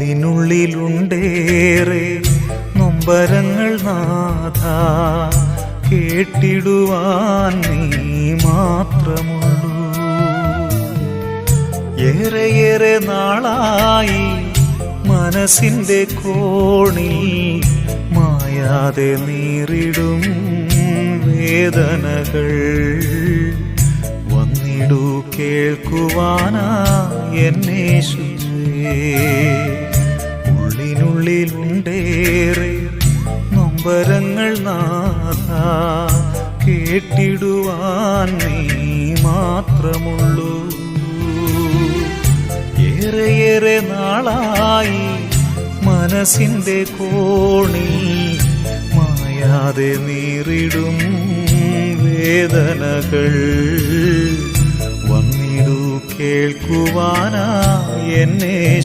ഉള്ളിനുള്ളിലുണ്ടേറെ നൊമ്പരങ്ങൾ നാഥ, കേട്ടിടുവാൻ നീ മാത്രമുള്ളൂ. ഏറെയേറെ നാളായി മനസ്സിന്റെ കോണിൽ മായാതെ നീറിടും വേദനകൾ. വന്നിടൂ കേൾക്കുവാനാ എന്നേശുവേ. ഉള്ളിനുള്ളിലുണ്ടേറെ നൊമ്പരങ്ങൾ നാഥ, കേട്ടിടുവാൻ നീ മാത്രമുള്ളൂ. ഏറെയേറെ നാളായി മനസ്സിന്റെ കോണിൽ മായാതെ നീറിടും വേദനകൾ. വന്നിടൂ കേൾക്കുവാനാ എന്നെ